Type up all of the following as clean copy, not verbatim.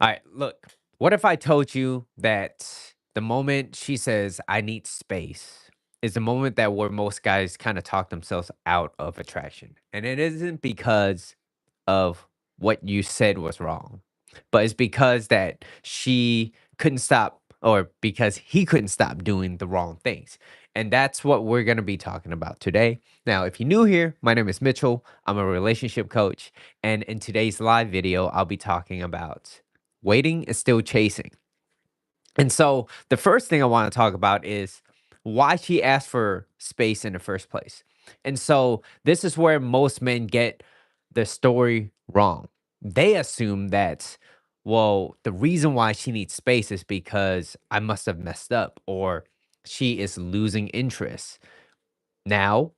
All right, look, what if I told you that the moment she says, I need space, is the moment that where most guys kind of talk themselves out of attraction? And it isn't because of what you said was wrong, but it's because that she couldn't stop or because he couldn't stop doing the wrong things. And that's what we're going to be talking about today. Now, if you're new here, my name is Mitchell. I'm a relationship coach. And in today's live video, I'll be talking about waiting is still chasing. And so the first thing I want to talk about is why she asked for space in the first place. And so this is where most men get the story wrong. They assume that, well, the reason why she needs space is because I must have messed up or she is losing interest. Now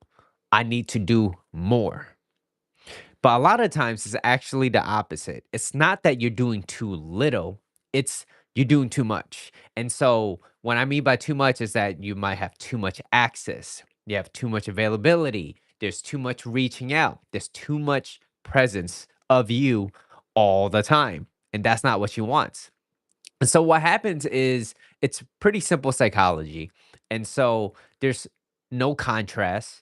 I need to do more. But a lot of times it's actually the opposite. It's not that you're doing too little, it's you're doing too much. And so what I mean by too much is that you might have too much access, you have too much availability, there's too much reaching out, there's too much presence of you all the time. And that's not what she wants. And so what happens is it's pretty simple psychology. And so there's no contrast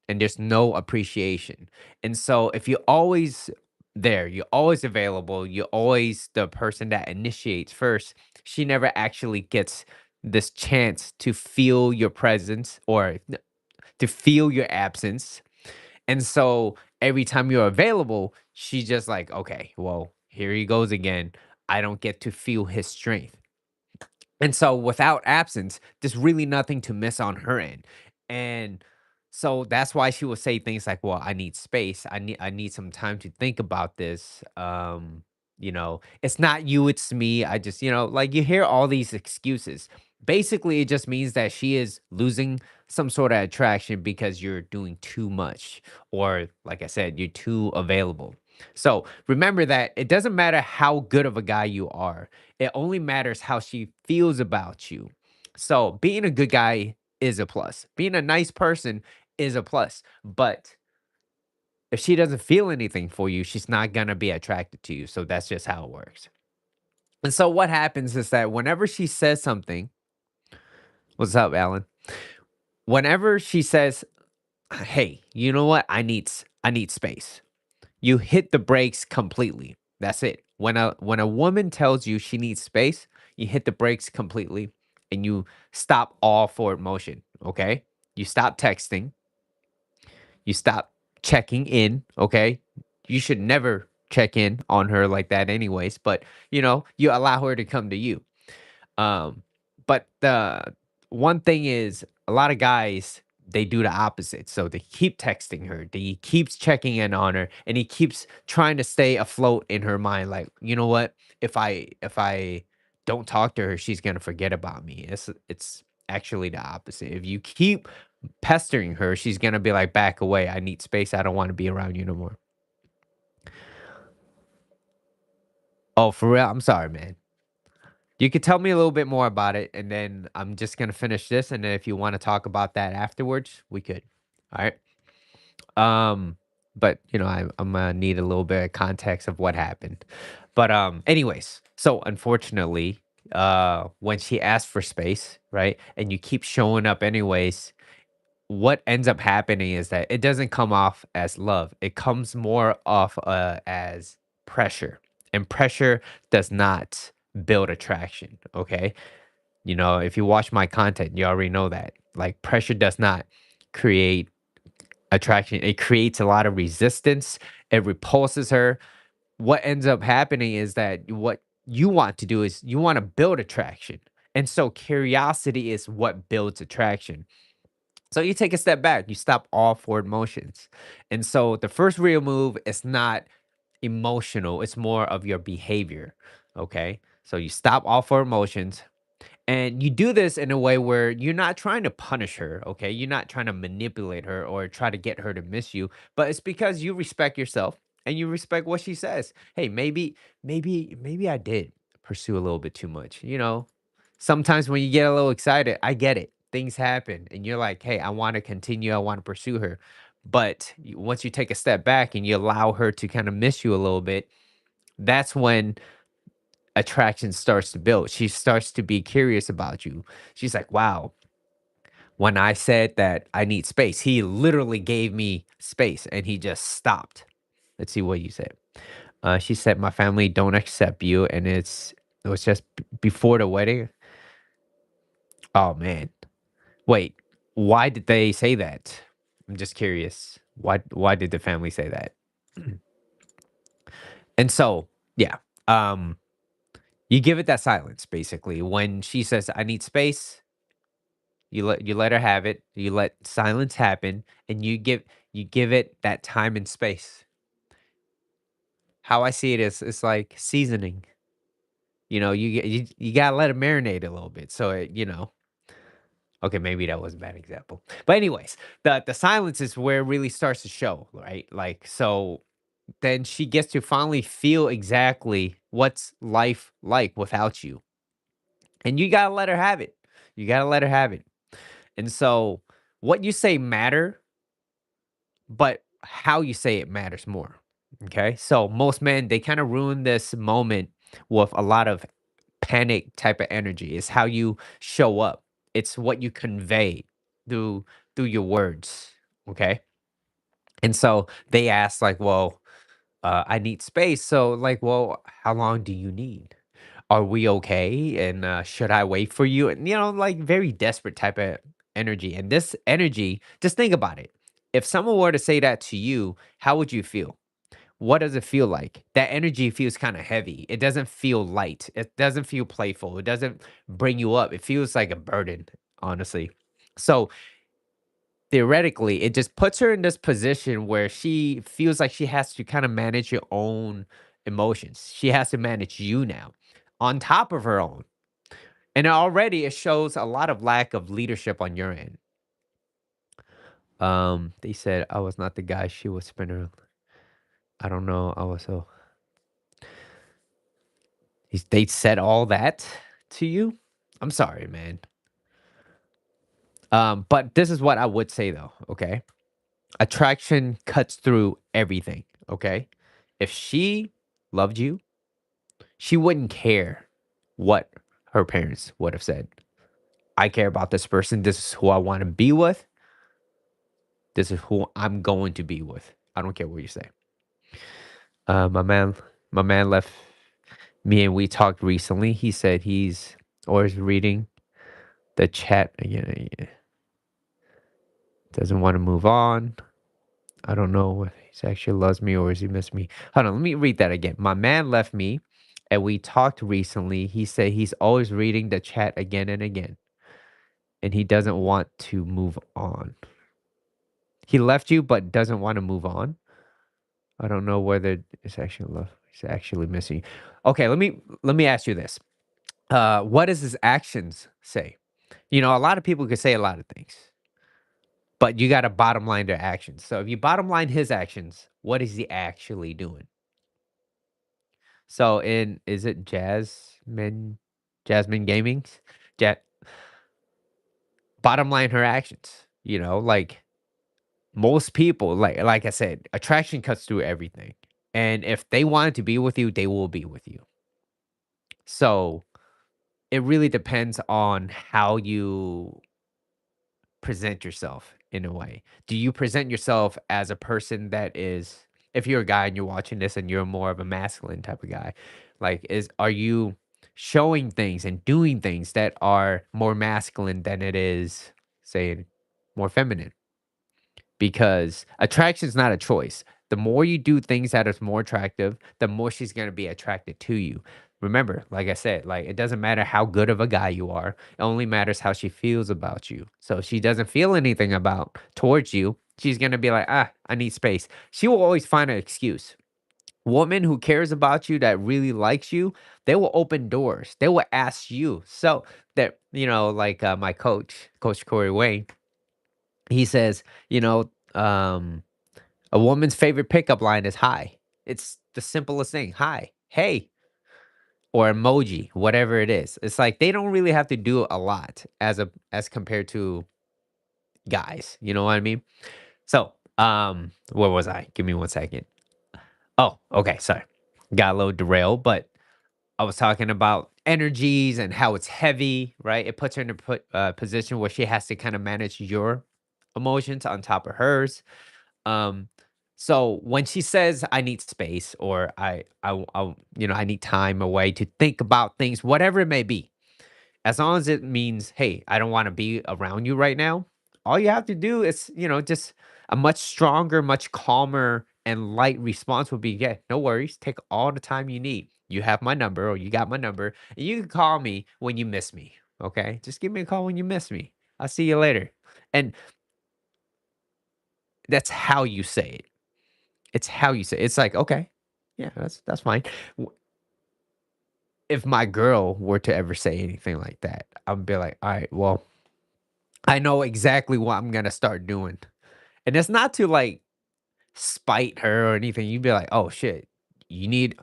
and there's no appreciation. And so if you're always there, you're always available, you're always the person that initiates first, she never actually gets this chance to feel your presence or to feel your absence. And so every time you're available, she's just like, okay, well, here he goes again. I don't get to feel his strength. And so without absence, there's really nothing to miss on her end. And so that's why she will say things like, "Well, I need space. I need some time to think about this. It's not you, it's me. I just, like you hear all these excuses. Basically, it just means that she is losing some sort of attraction because you're doing too much or like I said, you're too available. So, remember that it doesn't matter how good of a guy you are. It only matters how she feels about you. So, being a good guy is a plus. Being a nice person is a plus. But if she doesn't feel anything for you, she's not going to be attracted to you. So, that's just how it works. And so, what happens is that whenever she says something, what's up, Alan? Whenever she says, "Hey, you know what? I need space." You hit the brakes completely. That's it. When a woman tells you she needs space, you hit the brakes completely and you stop all forward motion, okay? You stop texting, you stop checking in, okay? You should never check in on her like that anyways, but you allow her to come to you. Um, but the one thing is, a lot of guys they do the opposite. So they keep texting her, he keeps checking in on her, and he keeps trying to stay afloat in her mind. Like, you know what? If I don't talk to her, she's gonna forget about me. It's actually the opposite. If you keep pestering her, she's gonna be like, back away. I need space. I don't want to be around you no more. Oh, for real? I'm sorry, man. You could tell me a little bit more about it, and then I'm just gonna finish this, and then if you wanna talk about that afterwards, we could. Alright? But, I'm gonna need a little bit of context of what happened. But, anyways, so unfortunately, when she asked for space, right, and you keep showing up anyways, what ends up happening is that it doesn't come off as love. It comes more off, as pressure, and pressure does not build attraction, okay? If you watch my content, you already know that. Like, pressure does not create attraction. It creates a lot of resistance. It repulses her. What ends up happening is that what you want to do is you want to build attraction. And so curiosity is what builds attraction. So you take a step back, you stop all forward motions. And so the first real move is not emotional, it's more of your behavior. Okay. So you stop all forward motions, and you do this in a way where you're not trying to punish her, okay? You're not trying to manipulate her or try to get her to miss you, but it's because you respect yourself and you respect what she says. Hey, maybe I did pursue a little bit too much. Sometimes when you get a little excited, I get it. Things happen and you're like, "Hey, I want to continue. I want to pursue her." But once you take a step back and you allow her to kind of miss you a little bit, that's when attraction starts to build. She starts to be curious about you. She's like, wow, when I said that I need space, he literally gave me space and he just stopped. Let's see what you said. She said, my family don't accept you. And it was just before the wedding. Oh, man. Wait, why did they say that? I'm just curious. Why did the family say that? And so, yeah, um, you give it that silence basically. When she says, "I need space," you let her have it. You let silence happen, and you give it that time and space. How I see it is, it's like seasoning. You gotta let it marinate a little bit, so it. Okay, maybe that was a bad example, but anyways, the silence is where it really starts to show, right? Like so, then she gets to finally feel exactly what's life like without you. And you gotta let her have it. You gotta let her have it. And so what you say matter, but how you say it matters more. Okay. So most men, they kind of ruin this moment with a lot of panic type of energy. It's how you show up. It's what you convey through through your words. Okay. And so they ask, like, well, I need space. So, like, well, how long do you need? Are we okay? And should I wait for you? And, like very desperate type of energy. And this energy, just think about it. If someone were to say that to you, how would you feel? What does it feel like? That energy feels kind of heavy. It doesn't feel light. It doesn't feel playful. It doesn't bring you up. It feels like a burden, honestly. So, theoretically, it just puts her in this position where she feels like she has to kind of manage your own emotions. She has to manage you now on top of her own. And already it shows a lot of lack of leadership on your end. They said I was not the guy she was spinning. I don't know. I was so they said all that to you. I'm sorry, man. But this is what I would say though, okay? Attraction cuts through everything, okay? If she loved you, she wouldn't care what her parents would have said. I care about this person. This is who I want to be with. This is who I'm going to be with. I don't care what you say. My man left me and we talked recently. He said he's always reading the chat again. Doesn't want to move on. I don't know if he actually loves me or is he miss me. Hold on, let me read that again. My man left me and we talked recently. He said he's always reading the chat again and again. And he doesn't want to move on. He left you but doesn't want to move on. I don't know whether it's actually love. He's actually missing. Okay, let me ask you this. What does his actions say? A lot of people could say a lot of things, but you got to bottom line their actions. So if you bottom line his actions, what is he actually doing? So in is it Jasmine Gaming's? Ja- Bottom line her actions. Like most people, like I said, attraction cuts through everything. And if they wanted to be with you, they will be with you. So it really depends on how you present yourself in a way. Do you present yourself as a person that is, if you're a guy and you're watching this and you're more of a masculine type of guy, like are you showing things and doing things that are more masculine than it is, say, more feminine? Because attraction is not a choice. The more you do things that is more attractive, the more she's going to be attracted to you. Remember, like I said, like it doesn't matter how good of a guy you are. It only matters how she feels about you. So if she doesn't feel anything about towards you, she's going to be like, I need space. She will always find an excuse. Woman who cares about you, that really likes you, they will open doors. They will ask you. So that, like my Coach Corey Wayne, he says, a woman's favorite pickup line is hi. It's the simplest thing. Hi, hey, or emoji, whatever it is. It's like they don't really have to do a lot as compared to guys. You know what I mean? So, where was I? Give me one second. Oh, okay, sorry. Got a little derailed, but I was talking about energies and how it's heavy, right? It puts her in a position where she has to kind of manage your emotions on top of hers. Um, so when she says I need space or I need time away to think about things, whatever it may be, as long as it means, hey, I don't want to be around you right now, all you have to do is, just a much stronger, much calmer and light response would be, yeah, no worries. Take all the time you need. You have my number or you got my number and you can call me when you miss me. Okay. Just give me a call when you miss me. I'll see you later. And that's how you say it. It's how you say it. It's like, okay, yeah, that's fine. If my girl were to ever say anything like that, I'd be like, all right, well, I know exactly what I'm gonna start doing. And it's not to like spite her or anything. You'd be like, oh shit, you need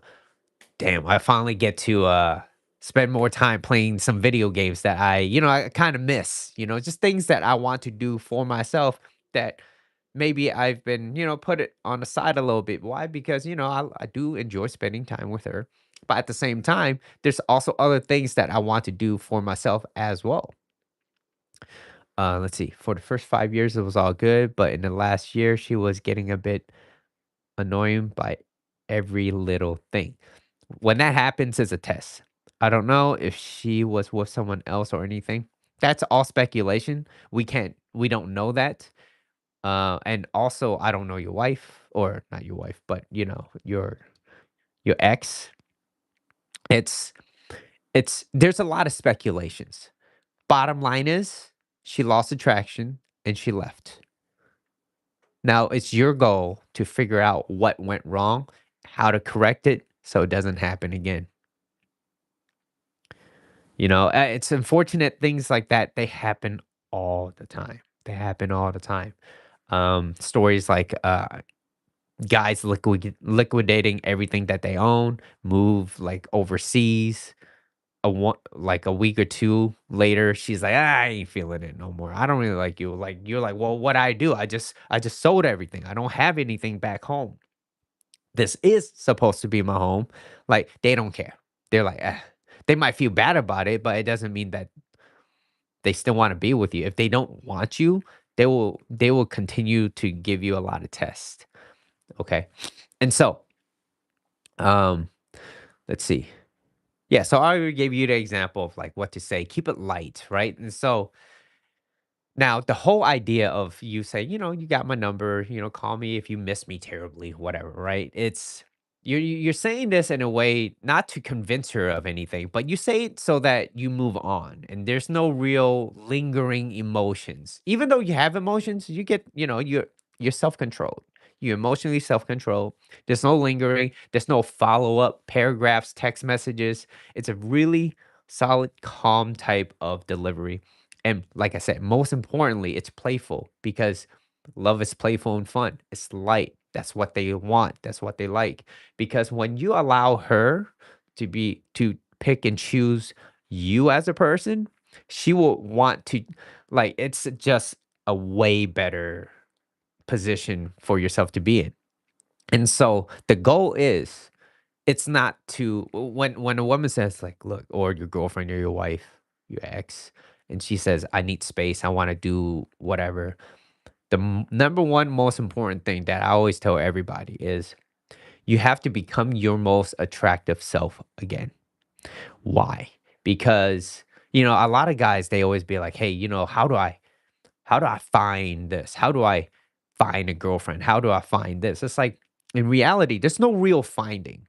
damn, I finally get to spend more time playing some video games that I kind of miss, just things that I want to do for myself that maybe I've been, put it on the side a little bit. Why? Because, I do enjoy spending time with her. But at the same time, there's also other things that I want to do for myself as well. Let's see. For the first 5 years, it was all good, but in the last year, she was getting a bit annoying by every little thing. When that happens, is a test. I don't know if she was with someone else or anything. That's all speculation. We don't know that. And also, I don't know your wife, or not your wife, but your ex. It's there's a lot of speculations. Bottom line is, she lost attraction and she left. Now it's your goal to figure out what went wrong, how to correct it so it doesn't happen again. It's unfortunate things like that. They happen all the time. They happen all the time. Stories like guys liquidating everything that they own, move like overseas. Like a week or two later, she's like, "Ah, I ain't feeling it no more. I don't really like you." Like you're like, "Well, what I do? I just sold everything. I don't have anything back home. This is supposed to be my home." Like they don't care. They're like, they might feel bad about it, but it doesn't mean that they still want to be with you. If they don't want you, they will continue to give you a lot of tests. Okay. And so, um, let's see. Yeah, so I already gave you the example of like what to say. Keep it light, right? And so now the whole idea of you say, you got my number, call me if you miss me terribly, whatever, right? It's you're saying this in a way not to convince her of anything, but you say it so that you move on and there's no real lingering emotions. Even though you have emotions, you get, you're self-controlled. You're emotionally self-controlled. There's no lingering, there's no follow-up paragraphs, text messages. It's a really solid, calm type of delivery, and like I said, most importantly, it's playful because love is playful and fun. It's light. That's what they want. That's what they like. Because when you allow her to pick and choose you as a person, she will want to, like, it's just a way better position for yourself to be in. And so the goal is, it's not to when a woman says like, "Look," or your girlfriend or your wife, your ex, and she says, "I need space. I want to do whatever." The number one most important thing that I always tell everybody is you have to become your most attractive self again. Why? Because a lot of guys, they always be like, "Hey, how do I find this? How do I find a girlfriend? How do I find this?" It's like in reality, there's no real finding.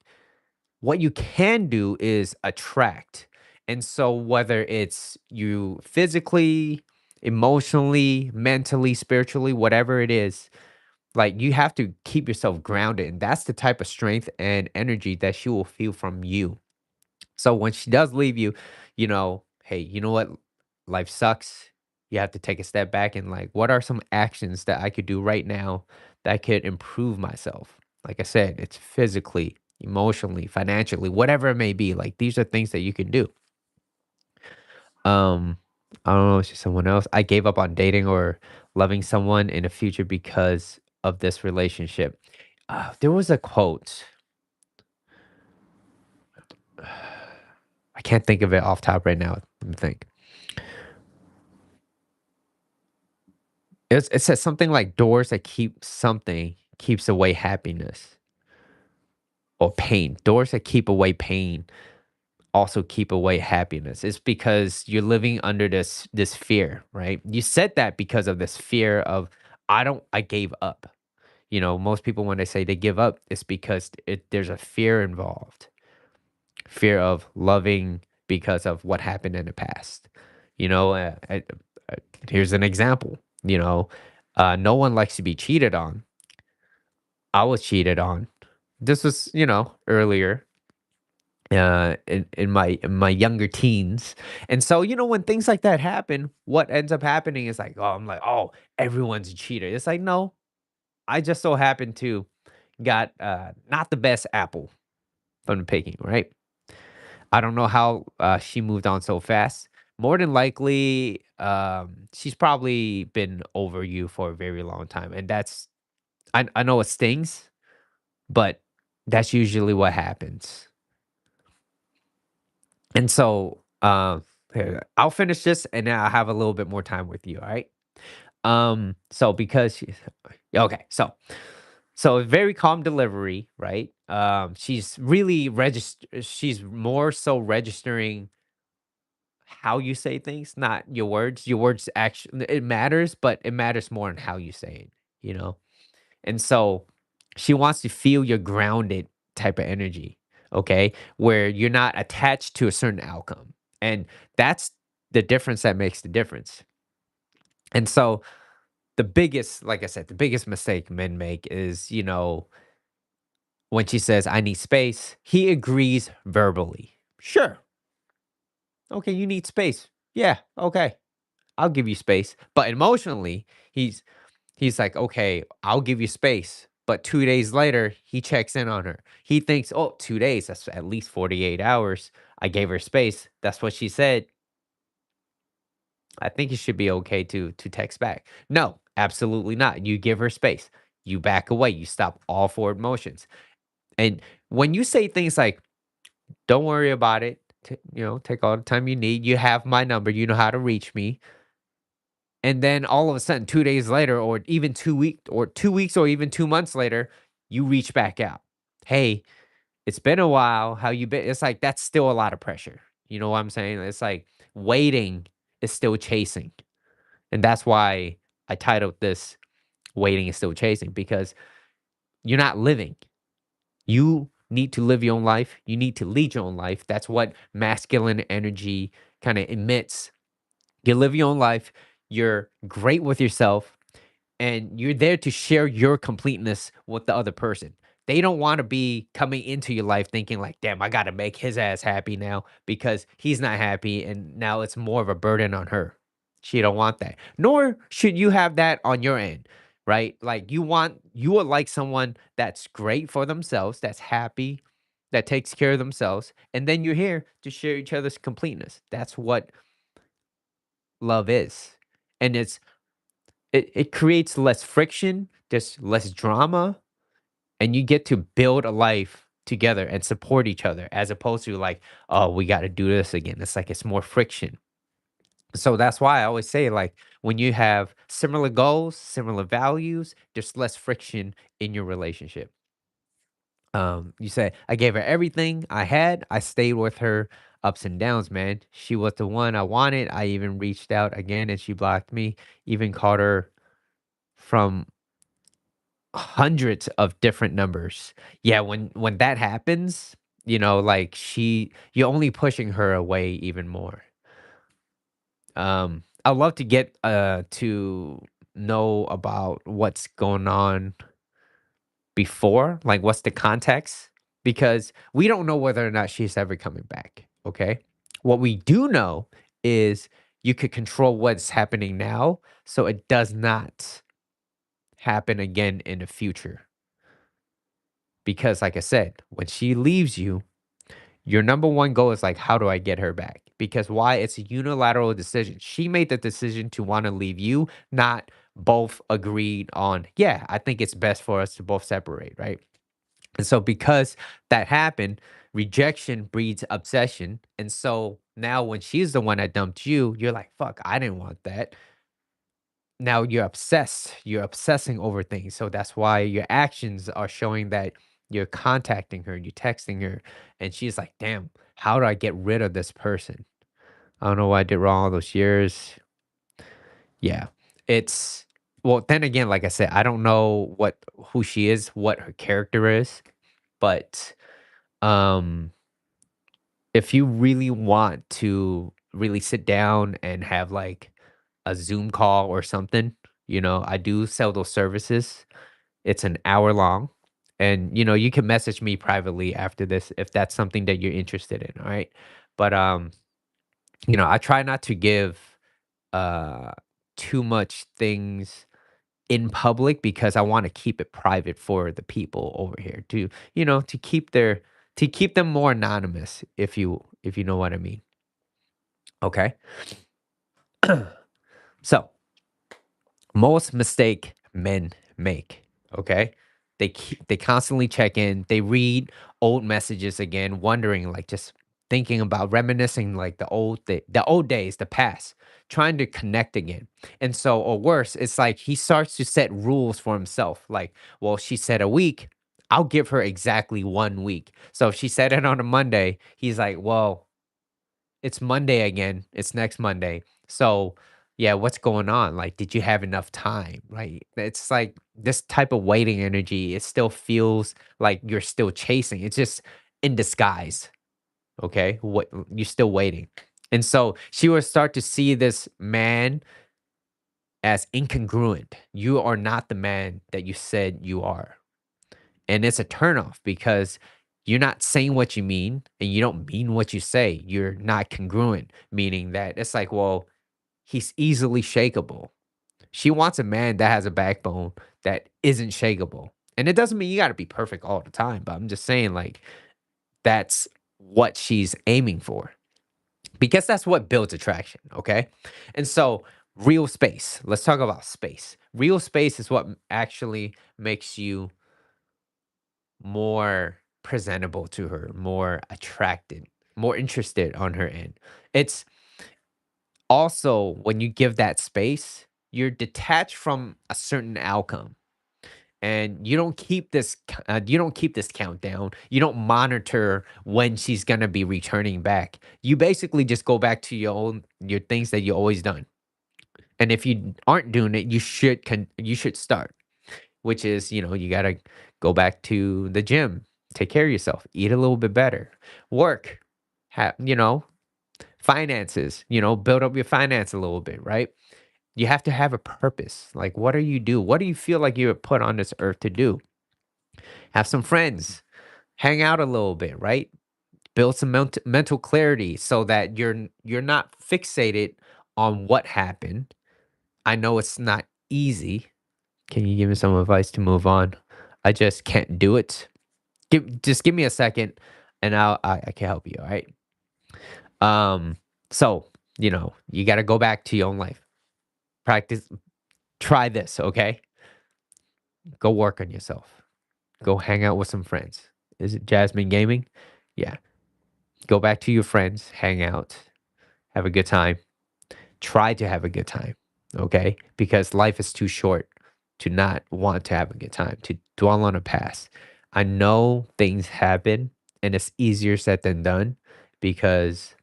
What you can do is attract. And so whether it's you physically, emotionally, mentally, spiritually, whatever it is, like you have to keep yourself grounded. And that's the type of strength and energy that she will feel from you. So when she does leave you, hey, you know what? Life sucks. You have to take a step back and like, what are some actions that I could do right now that could improve myself? Like I said, it's physically, emotionally, financially, whatever it may be. Like these are things that you can do. Um, I don't know, it's just someone else. I gave up on dating or loving someone in the future because of this relationship. There was a quote. I can't think of it off top right now. Let me think. It says something like doors that keep something keeps away happiness or pain. Doors that keep away pain also keep away happiness. It's because you're living under this fear, right? You said that because of this fear of I gave up. You know, most people when they say they give up, it's because there's a fear involved. Fear of loving because of what happened in the past. You know, uh, here's an example. You know, no one likes to be cheated on. I was cheated on. This was, earlier in my younger teens. And so, when things like that happen, what ends up happening is like, oh, I'm like, oh, everyone's a cheater. It's like, no, I just so happened to got not the best apple from the picking, right? I don't know how she moved on so fast. More than likely, she's probably been over you for a very long time. And I know it stings, but that's usually what happens. And so, here, I'll finish this and then I'll have a little bit more time with you. All right. So because she's okay, so very calm delivery, right? She's really she's more so registering how you say things, not your words. Your words actually it matters, but it matters more in how you say it, you know? And so she wants to feel your grounded type of energy, okay? Where you're not attached to a certain outcome. And that's the difference that makes the difference. And so like I said, the biggest mistake men make is, when she says, I need space, he agrees verbally. Sure. Okay, you need space. Yeah, okay. I'll give you space. But emotionally, he's like, okay, I'll give you space. But 2 days later, he checks in on her. He thinks, oh, 2 days, that's at least 48 hours. I gave her space. That's what she said. I think it should be okay to text back. No, absolutely not. You give her space. You back away. You stop all forward motions. And when you say things like, don't worry about it, take all the time you need. You have my number. You know how to reach me. And then all of a sudden, 2 days later, or even 2 weeks, or even 2 months later, you reach back out. Hey, it's been a while. How you been? It's like that's still a lot of pressure. You know what I'm saying? It's like waiting is still chasing. And that's why I titled this Waiting is Still Chasing, because you're not living. You need to live your own life. You need to lead your own life. That's what masculine energy kind of emits. You live your own life. You're great with yourself and you're there to share your completeness with the other person. They don't want to be coming into your life thinking like, "Damn, I got to make his ass happy now because he's not happy and now it's more of a burden on her." She don't want that. Nor should you have that on your end, right? Like you would like someone that's great for themselves, that's happy, that takes care of themselves, and then you're here to share each other's completeness. That's what love is. And it creates less friction, there's less drama, and you get to build a life together and support each other as opposed to like, oh, we got to do this again. It's like it's more friction. So that's why I always say, like, when you have similar goals, similar values, there's less friction in your relationship. You say, I gave her everything I had. I stayed with her ups and downs, man. She was the one I wanted. I even reached out again and she blocked me, even called her from hundreds of different numbers. Yeah, when that happens, like you're only pushing her away even more. I'd love to get to know about what's going on before, like what's the context, because we don't know whether or not she's ever coming back. Okay. What we do know is you could control what's happening now so it does not happen again in the future. Because, like I said, when she leaves you, your number one goal is like, how do I get her back? Because why? It's a unilateral decision. She made the decision to want to leave you, not both agreed on, yeah, I think it's best for us to both separate, right? And so because that happened, rejection breeds obsession. And so now when she's the one that dumped you, you're like, fuck, I didn't want that. Now you're obsessed. You're obsessing over things. So that's why your actions are showing that you're contacting her, you're texting her, and she's like, damn, how do I get rid of this person? I don't know what I did wrong all those years. Yeah. It's well, then again, like I said, I don't know who she is, what her character is, but um if you really want to really sit down and have like a Zoom call or something, I do sell those services. It's an hour long. And you can message me privately after this if that's something that you're interested in. All right. But I try not to give uh too much things in public because I want to keep it private for the people over here to keep them more anonymous if you know what I mean. Okay. So, most mistake men make, okay? They constantly check in, they read old messages again, wondering like just thinking about reminiscing like the old days, the past, trying to connect again. And so or worse, it's like he starts to set rules for himself. Like, well, she said a week, I'll give her exactly 1 week. So if she said it on a Monday, he's like, well, it's Monday again. It's next Monday. So, yeah, what's going on? Like, did you have enough time? Right? It's like this type of waiting energy. It still feels like you're still chasing. It's just in disguise. Okay. What you're still waiting. And so she will start to see this man as incongruent. You are not the man that you said you are. And it's a turnoff because you're not saying what you mean and you don't mean what you say. You're not congruent, meaning that it's like, well, he's easily shakable. She wants a man that has a backbone that isn't shakable. And it doesn't mean you got to be perfect all the time, but I'm just saying, like, that's what she's aiming for because that's what builds attraction. Okay. And so, real space, let's talk about space. Real space is what actually makes you more presentable to her, more attracted, more interested on her end. It's also when you give that space, you're detached from a certain outcome and you don't keep this countdown. You don't monitor when she's going to be returning back. You basically just go back to your things that you always done. And if you aren't doing it, you should start, which is, you got to go back to the gym, take care of yourself, eat a little bit better, work, have, finances, build up your finance a little bit, right? You have to have a purpose. Like, what do you do? What do you feel like you're put on this earth to do? Have some friends, hang out a little bit, right? Build some mental clarity so that you're not fixated on what happened. I know it's not easy. Can you give me some advice to move on? I just can't do it. Just give me a second and I can help you, all right? Um, so, you gotta go back to your own life. Practice try this, okay? Go work on yourself. Go hang out with some friends. Is it Jasmine Gaming? Yeah. Go back to your friends, hang out, have a good time. Try to have a good time, okay? Because life is too short to not want to have a good time, to dwell on the past. I know things happen and it's easier said than done because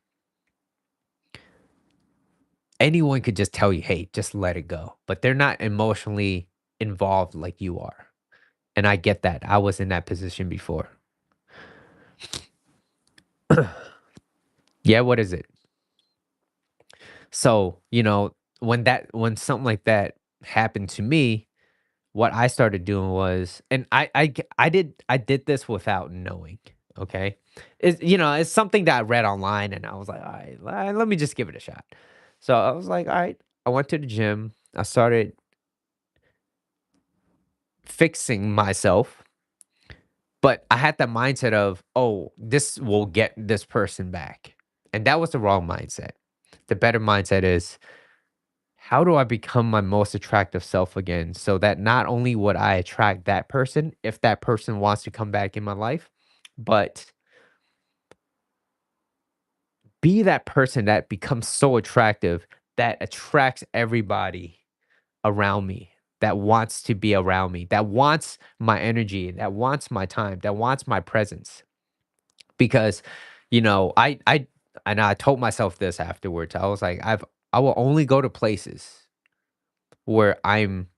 anyone could just tell you, hey, just let it go. But they're not emotionally involved like you are. And I get that. I was in that position before. Yeah, what is it? So, when something like that happened to me, what I started doing was, and I did this without knowing. Okay, it's something that I read online, and I was like, all right, let me just give it a shot. So I was like, all right, I went to the gym. I started fixing myself, but I had that mindset of, oh, this will get this person back, and that was the wrong mindset. The better mindset is how do I become my most attractive self again so that not only would I attract that person if that person wants to come back in my life, but be that person that becomes so attractive that attracts everybody around me, that wants to be around me, that wants my energy, that wants my time, that wants my presence. Because, I told myself this afterwards. I was like, I will only go to places where I'm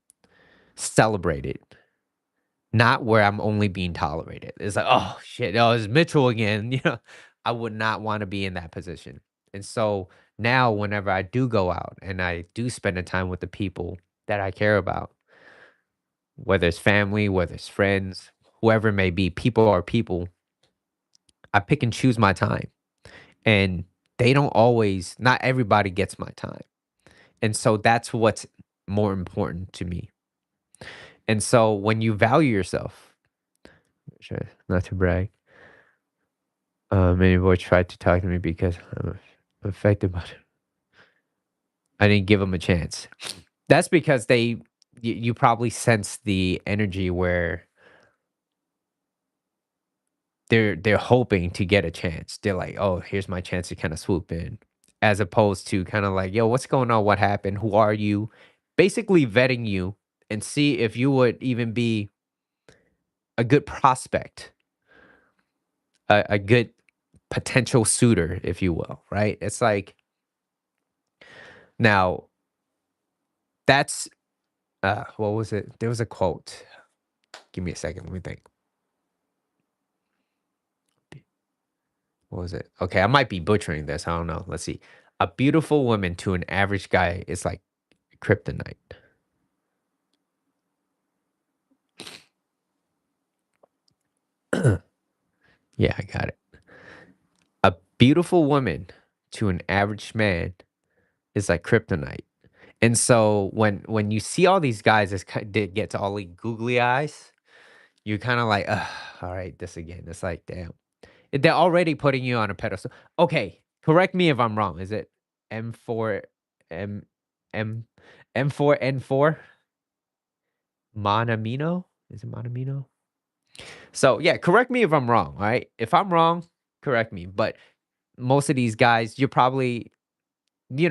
celebrated, not where I'm only being tolerated. It's like, oh shit, oh, it's Mitchell again. I would not want to be in that position. And so now, whenever I do go out and I do spend the time with the people that I care about, whether it's family, whether it's friends, whoever it may be, people are people. I pick and choose my time. And they don't always, not everybody gets my time. And so that's what's more important to me. And so when you value yourself, sure, not to brag, many boys tried to talk to me because I'm affected by it. I didn't give them a chance. That's because you probably sense the energy where they're hoping to get a chance. They're like, "Oh, here's my chance to kinda swoop in." As opposed to kinda like, "Yo, what's going on? What happened? Who are you?" Basically vetting you and see if you would even be a good prospect, a good potential suitor, if you will, right? It's like now that's, what was it? There was a quote. Give me a second, let me think. What was it? Okay, I might be butchering this, I don't know. Let's see. "A beautiful woman to an average guy is like kryptonite." Yeah, I got it. A beautiful woman to an average man is like kryptonite. And so when you see all these guys that get to all the googly eyes, you're kind of like, ugh, all right, this again. It's like, damn. They're already putting you on a pedestal. Okay, correct me if I'm wrong. Is it M4 M M M4N4 Monamino? Is it Monamino? So yeah, correct me if I'm wrong. All right. If I'm wrong, correct me. But most of these guys, you're probably, you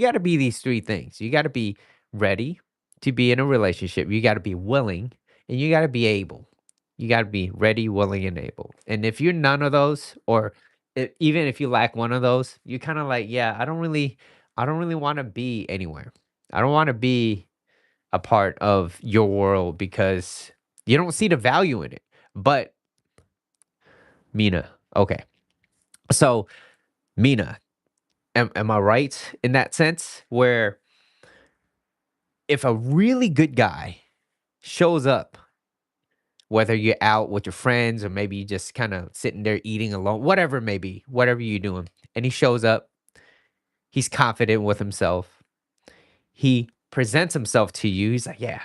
got to be these three things. You got to be ready to be in a relationship. You got to be willing, and you got to be able. You got to be ready, willing, and able. And if you're none of those, or even if you lack one of those, you're kind of like, yeah, I don't really want to be anywhere. I don't want to be a part of your world because you don't see the value in it. But Mina, okay, so Mina, am I right in that sense? Where if a really good guy shows up, whether you're out with your friends or maybe you just kind of sitting there eating alone, whatever it may be, whatever you're doing, and he shows up, he's confident with himself. He presents himself to you. He's like, yeah,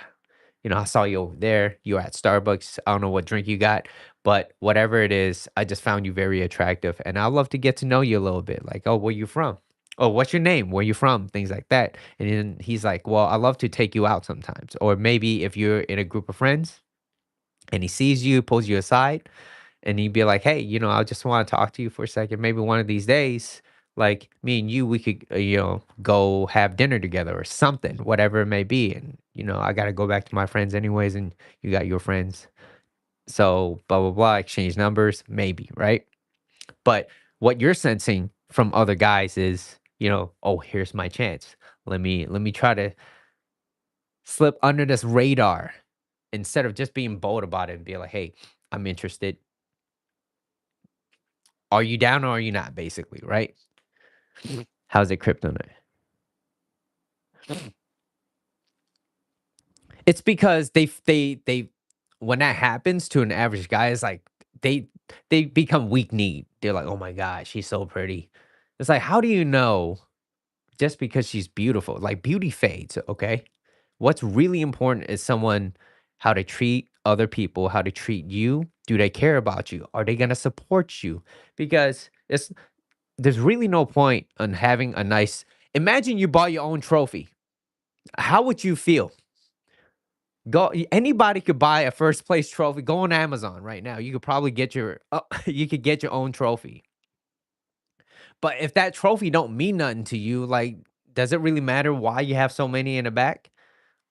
I saw you over there. You're at Starbucks. I don't know what drink you got, but whatever it is, I just found you very attractive. And I'd love to get to know you a little bit. Like, oh, where you from? Oh, what's your name? Where you from? Things like that. And then he's like, well, I love to take you out sometimes. Or maybe if you're in a group of friends and he sees you, pulls you aside, and he'd be like, "Hey, I just want to talk to you for a second. Maybe one of these days, like me and you, we could, go have dinner together or something, whatever it may be." And I got to go back to my friends anyways, and you got your friends, so blah blah blah. Exchange numbers, maybe, right? But what you're sensing from other guys is, oh, here's my chance. Let me try to slip under this radar instead of just being bold about it and be like, "Hey, I'm interested. Are you down or are you not?" Basically, right? How's it kryptonite? It's because they when that happens to an average guy, it's like they they become weak kneed. They're like, "Oh my god, she's so pretty." It's like, how do you know just because she's beautiful? Like beauty fades, okay? What's really important is someone how to treat other people, how to treat you. Do they care about you? Are they gonna support you? Because there's really no point in having a nice imagine you bought your own trophy. How would you feel? Anybody could buy a first place trophy. Go on Amazon right now. You could probably get your you could get your own trophy. But if that trophy don't mean nothing to you, like, does it really matter why you have so many in the back?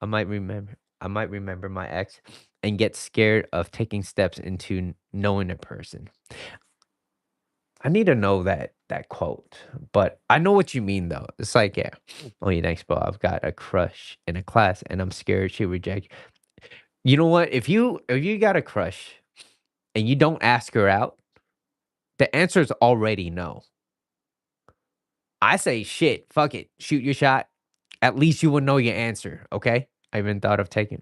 I might remember my ex and get scared of taking steps into knowing a person. I need to know that quote, but I know what you mean though. It's like, yeah, oh yeah, thanks, bro. I've got a crush in a class, and I'm scared she reject. You know what? If you got a crush and you don't ask her out, the answer is already no. I say shit, fuck it, shoot your shot. At least you will know your answer. Okay. I even thought of taking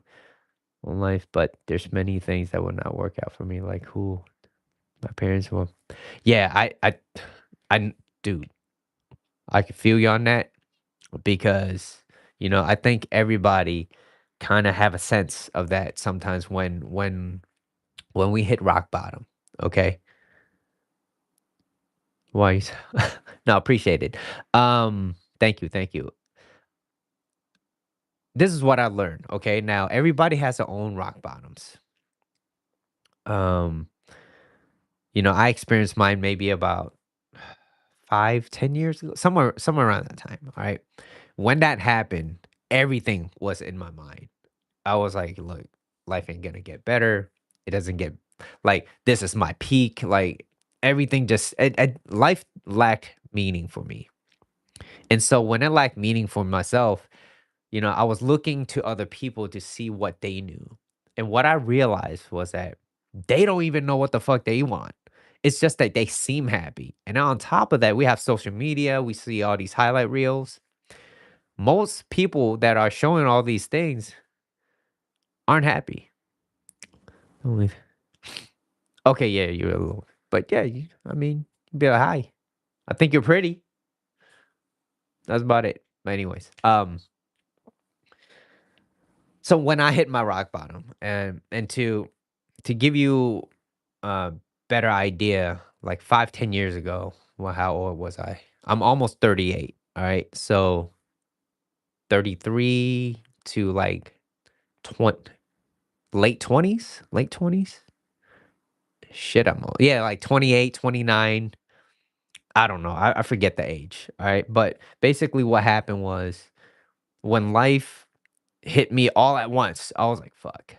on life, but there's many things that will not work out for me. Like who my parents will. Yeah, I, dude, I can feel you on that because I think everybody kind of have a sense of that sometimes when we hit rock bottom. Okay, why? No, appreciate it. Thank you, thank you. This is what I learned. Okay, now everybody has their own rock bottoms. Um, I experienced mine maybe about 5, 10 years ago, somewhere around that time. All right. When that happened, everything was in my mind. I was like, look, life ain't gonna get better. It doesn't get like this is my peak. Like everything life lacked meaning for me. And so when it lacked meaning for myself, I was looking to other people to see what they knew. And what I realized was that they don't even know what the fuck they want. It's just that they seem happy. And on top of that, we have social media, we see all these highlight reels. Most people that are showing all these things aren't happy. Only Okay, yeah, you're a little, but yeah, I mean, be like, hi. I think you're pretty. That's about it. But anyways, so when I hit my rock bottom, and to give you a better idea, like 5, 10 years ago, well, how old was I? I'm almost 38. All right, so 33 to like 20, late 20s. Shit, I'm old. Yeah, like 28, 29. I don't know. I forget the age. All right. But basically, what happened was when life hit me all at once, I was like, fuck.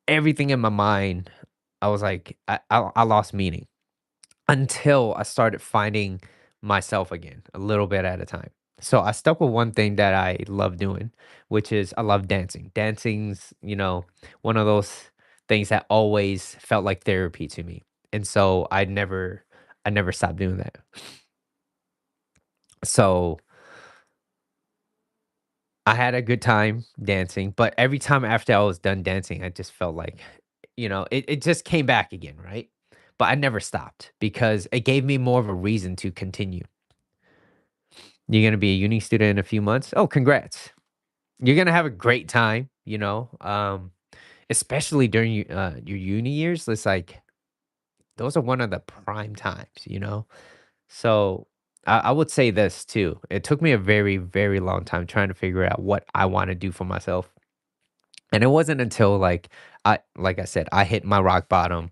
Everything in my mind, I was like, I lost meaning until I started finding myself again a little bit at a time. So I stuck with one thing that I love doing, which is I love dancing. Dancing's, one of those things that always felt like therapy to me. And so I never stopped doing that. So I had a good time dancing, but every time after I was done dancing, I just felt like, it just came back again, right? But I never stopped because it gave me more of a reason to continue. You're going to be a uni student in a few months. Oh, congrats. You're going to have a great time, especially during your uni years. It's like those are one of the prime times. So I would say this too. It took me a very, very long time trying to figure out what I want to do for myself. And it wasn't until like I said, I hit my rock bottom.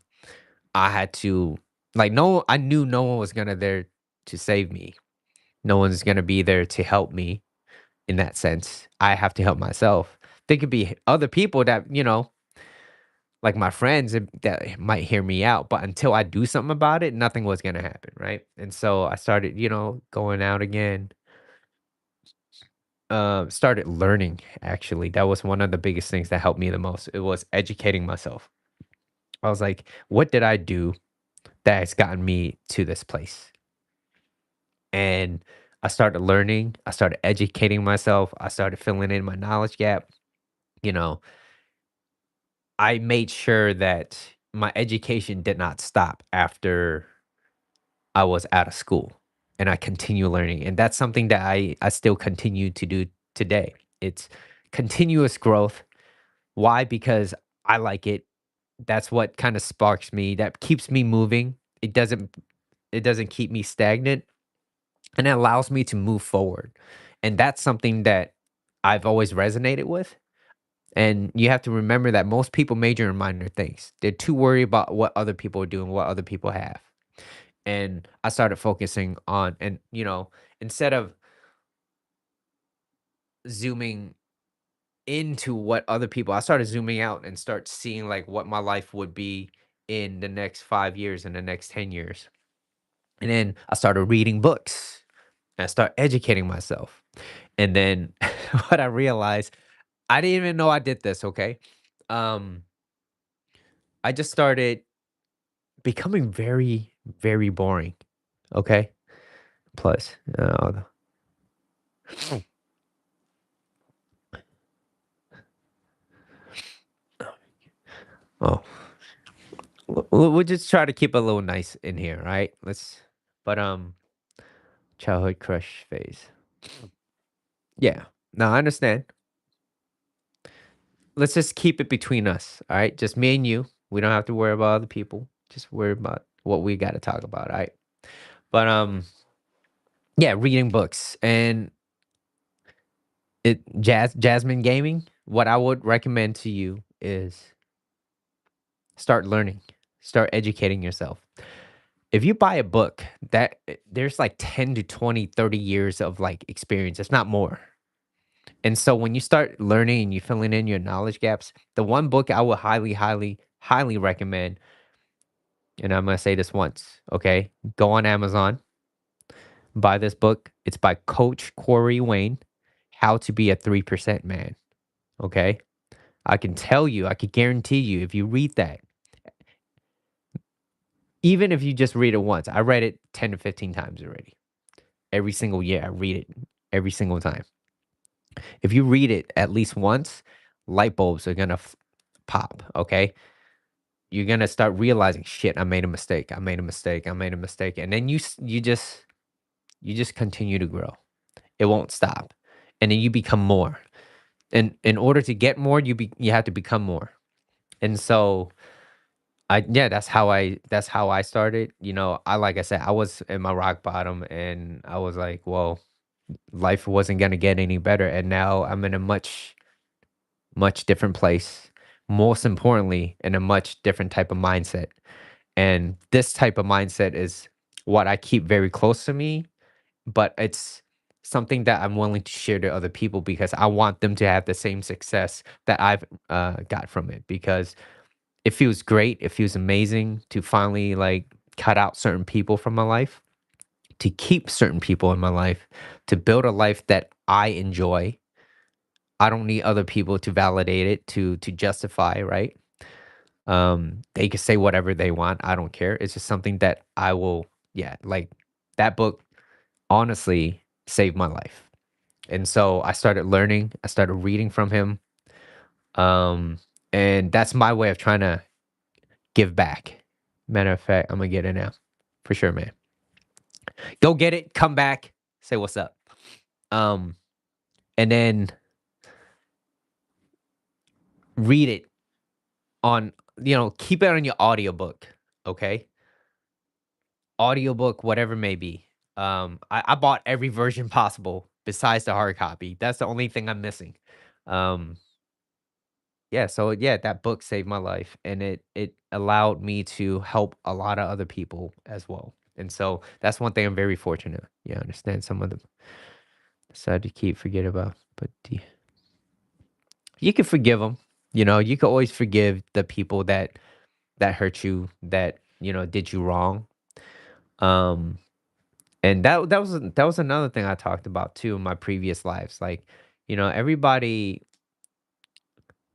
I had to no, I knew no one was gonna there to save me. No one's gonna be there to help me in that sense. I have to help myself. There could be other people that, like my friends that might hear me out, but until I do something about it, nothing was gonna happen, right? And so I started, going out again. Started learning actually. That was one of the biggest things that helped me the most. It was educating myself. I was like, what did I do that has gotten me to this place? And I started learning, I started educating myself, I started filling in my knowledge gap. You know, I made sure that my education did not stop after I was out of school and I continue learning. And that's something that I still continue to do today. It's continuous growth. Why? Because I like it. that's what kind of sparks me, that keeps me moving. It doesn't keep me stagnant, and it allows me to move forward. And that's something that I've always resonated with. And you have to remember that most people major in minor things. They're too worried about what other people are doing, what other people have. And I started focusing on, and instead of zooming into what other people, I started zooming out and start seeing like what my life would be in the next 5 years, in the next 10 years. And then I started reading books and I start educating myself. And then what I realized, I didn't even know I did this, okay? Um, I just started becoming very, very boring. Okay. Plus, oh, we'll just try to keep a little nice in here, right? But childhood crush phase. Yeah. No, I understand. Let's just keep it between us, all right? Just me and you. We don't have to worry about other people. Just worry about what we got to talk about, all right? But yeah, reading books and Jasmine Gaming. What I would recommend to you is start learning, start educating yourself. If you buy a book there's like 10 to 20, 30 years of like experience, if not more. And so when you start learning and you filling in your knowledge gaps, the one book I would highly, highly, highly recommend, and I'm gonna say this once, okay? Go on Amazon, buy this book. It's by Coach Corey Wayne, How to Be a 3% Man. Okay. I can tell you, I could guarantee you, if you read that, even if you just read it once, I read it 10 to 15 times already. Every single year, I read it every single time. If you read it at least once, light bulbs are gonna pop. Okay, you're gonna start realizing, shit, I made a mistake. I made a mistake. I made a mistake, and then you just continue to grow. It won't stop, and then you become more. And in order to get more, you have to become more. And so yeah, that's how I started. Like I said, I was in my rock bottom, and I was like, well, life wasn't gonna get any better, and now I'm in a much, much different place. Most importantly, in a much different type of mindset. And this type of mindset is what I keep very close to me, but it's something that I'm willing to share to other people because I want them to have the same success that I've got from it. Because it feels great. It feels amazing to finally like cut out certain people from my life, to keep certain people in my life, to build a life that I enjoy. I don't need other people to validate it, to justify, right? They can say whatever they want. I don't care. It's just something that I will, yeah, like that book honestly saved my life. And so I started learning, I started reading from him. Um, and that's my way of trying to give back. Matter of fact, I'm gonna get it now. For sure, man. Go get it, come back, say what's up. Um, and then read it on, keep it on your audiobook, okay? Audiobook, whatever it may be. I bought every version possible besides the hard copy. That's the only thing I'm missing. Um, yeah, so yeah, that book saved my life, and it allowed me to help a lot of other people as well. And so that's one thing I'm very fortunate. Yeah, I understand some of them decide to keep forget about, but you can forgive them. You can always forgive the people that hurt you, that did you wrong. Um, and that was another thing I talked about too in my previous lives. Like, everybody,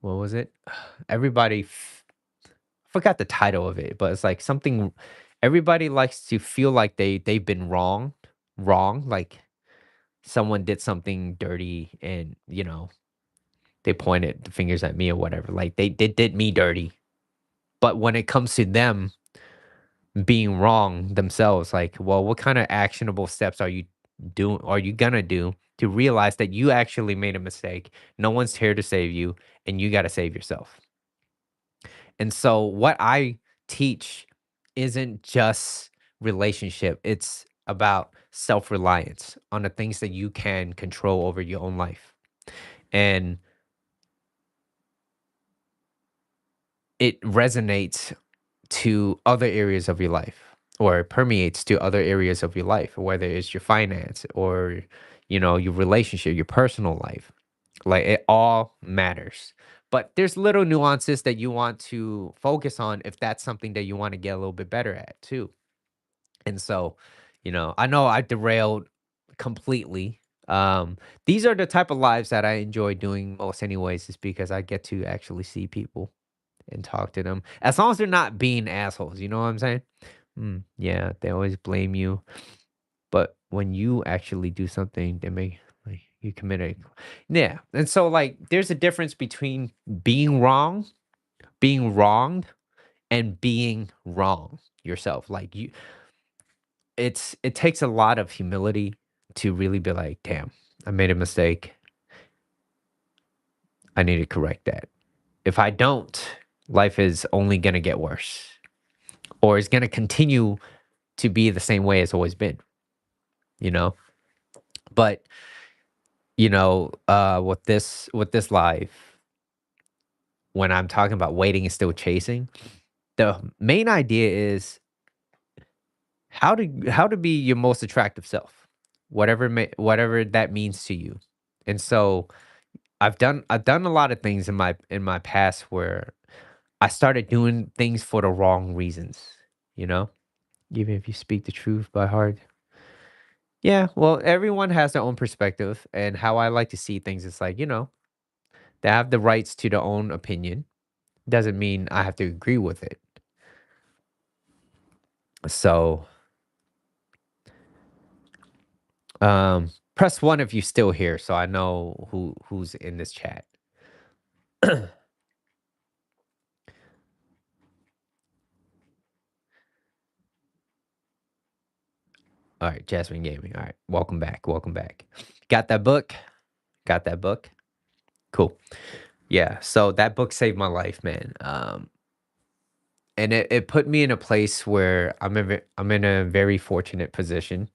what was it? Everybody forgot the title of it, but it's like something, everybody likes to feel like they've been wrong, like someone did something dirty, and they pointed the fingers at me or whatever, like they did me dirty. But when it comes to them being wrong themselves, like, well, what kind of actionable steps are you gonna do to realize that you actually made a mistake? No one's here to save you, and you got to save yourself. And so what I teach isn't just relationship, it's about self-reliance on the things that you can control over your own life. And it resonates to other areas of your life or permeates to other areas of your life, whether it's your finance or, your relationship, your personal life. Like it all matters. But there's little nuances that you want to focus on if that's something that you want to get a little bit better at too. And so, I know I derailed completely. These are the type of lives that I enjoy doing most anyways, is because I get to actually see people and talk to them. As long as they're not being assholes, you know what I'm saying? Yeah, they always blame you. But when you actually do something, they make like you commit a yeah. And so like there's a difference between being wrong, being wronged, and being wrong yourself. Like it takes a lot of humility to really be like, damn, I made a mistake. I need to correct that. If I don't, life is only gonna get worse. Or it's gonna continue to be the same way it's always been, you know? But, with this life, when I'm talking about waiting and still chasing, the main idea is how to be your most attractive self, whatever that means to you. And so I've done a lot of things in my past where I started doing things for the wrong reasons, you know? Even if you speak the truth by heart. Yeah, well, everyone has their own perspective, and how I like to see things is like, they have the rights to their own opinion. Doesn't mean I have to agree with it. So, press one if you're still here, so I know who's in this chat. All right, Jasmine Gaming. All right, welcome back. Welcome back. Got that book? Got that book? Cool. Yeah. So that book saved my life, man. And it put me in a place where I'm in a very fortunate position,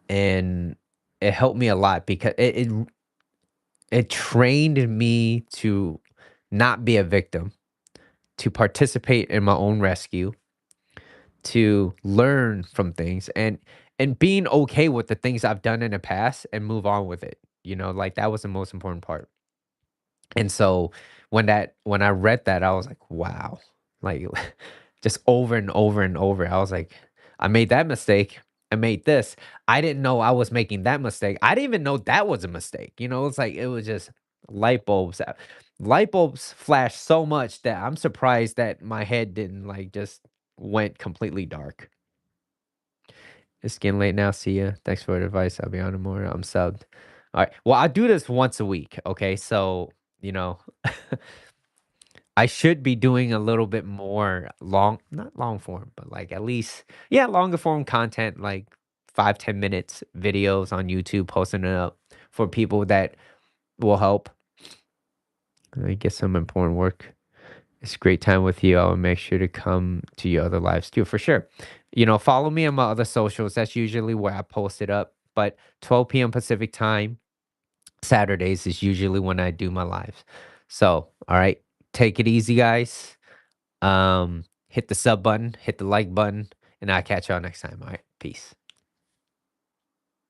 and it helped me a lot because it trained me to not be a victim, to participate in my own rescue, to learn from things, and being okay with the things I've done in the past and move on with it. Like that was the most important part. And so when I read that, I was like, wow. Like just over and over and over. I was like, I made that mistake. I made this. I didn't know I was making that mistake. I didn't even know that was a mistake. It's like it was just light bulbs. Light bulbs flash so much that I'm surprised that my head didn't like just went completely dark. It's getting late now. See ya. Thanks for the advice. I'll be on tomorrow. I'm subbed. All right. Well, I do this once a week. Okay. So, you know, I should be doing a little bit more not long form, but like at least, yeah, longer form content, like 5-10 minutes videos on YouTube, posting it up for people that will help. I get some important work. It's a great time with you. I'll make sure to come to your other lives too, for sure. Follow me on my other socials. That's usually where I post it up. But 12 p.m. Pacific time, Saturdays is usually when I do my lives. So, all right, take it easy, guys. Hit the sub button, hit the like button, and I'll catch y'all next time. All right, peace.